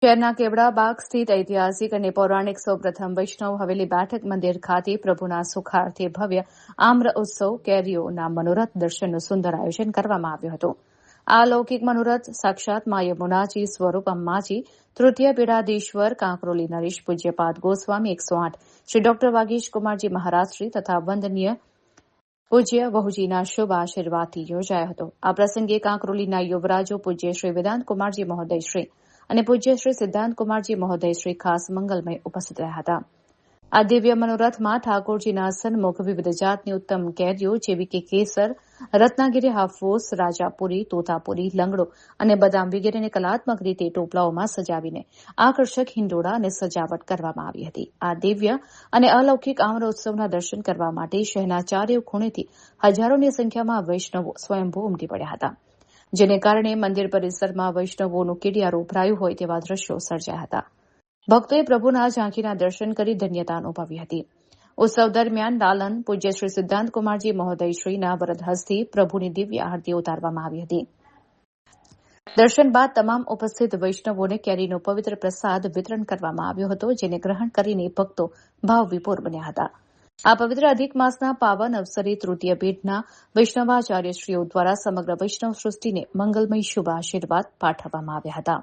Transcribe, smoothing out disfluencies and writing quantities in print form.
શહેરના કેવડાબાગ સ્થિત ઐતિહાસિક અને પૌરાણિક સૌપ્રથમ વૈષ્ણવ હવેલી બેઠક મંદિર ખાતે પ્રભુના સુખાર્થે ભવ્ય આમ્ર ઉત્સવ કેરીઓના મનોરથ દર્શનનું સુંદર આયોજન કરવામાં આવ્યું હતું. આ લૌકિક મનોરથ સાક્ષાત મા યમુનાજી સ્વરૂપ અંબાજી તૃતીય પીડાધીશ્વર કાંકરોલી નરેશ પૂજ્યપાદ ગોસ્વામી 108 શ્રી ડોક્ટર વાગીશ કુમારજી મહારાજશ્રી તથા વંદનીય પૂજ્ય વહુજીના શુભ આશીર્વાદથી યોજાયો હતો. આ પ્રસંગે કાંકરોલીના યુવરાજો પૂજ્ય શ્રી વેદાંત કુમારજી મહોદયશ્રી અને પૂજ્ય શ્રી સિદ્ધાંત કુમારજી મહોદયશ્રી ખાસ મંગલમય ઉપસ્થિત રહ્યા હતા. આ દિવ્ય મનોરથમાં ઠાકોરજીના સન્મુખ વિવિધ જાતની ઉત્તમ કેરીઓ જેવી કે કેસર, રત્નાગીરી, હાફૂસ, રાજાપુરી, તોતાપુરી, લંગડો અને બદામ વગેરેને કલાત્મક રીતે ટોપલાઓમાં સજાવીને આકર્ષક હિંડોળા અને સજાવટ કરવામાં આવી હતી. આ દિવ્ય અને અલૌકિક આમ્રોત્સવના દર્શન કરવા માટે શહેરના ચારેય ખૂણેથી હજારોની સંખ્યામાં વૈષ્ણવો સ્વયંભૂ ઉમટી પડ્યા હતા, જેને કારણે મંદિર પરિસરમાં વૈષ્ણવોનું કીડિયારું ઉભરાયું હોય તેવા દ્રશ્યો સર્જાયા હતા. ભક્તોએ પ્રભુના ઝાંખીના દર્શન કરી ધન્યતા અનુભવી હતી. ઉત્સવ દરમિયાન લાલન પૂજ્ય શ્રી સિદ્ધાંત કુમારજી મહોદયશ્રીના વરદ હસ્તે પ્રભુની દિવ્ય આરતી ઉતારવામાં આવી હતી. દર્શન બાદ તમામ ઉપસ્થિત વૈષ્ણવોને કેરીનો પવિત્ર પ્રસાદ વિતરણ કરવામાં આવ્યો હતો, જેને ગ્રહણ કરીને ભક્તો ભાવવિભોર બન્યા હતા. આ પવિત્ર અધિક માસના પાવન અવસરે તૃતીય પીઠના વૈષ્ણવાચાર્યશ્રીઓ દ્વારા સમગ્ર વૈષ્ણવ સૃષ્ટિને મંગલમય શુભ આશીર્વાદ પાઠવવામાં આવ્યા હતા.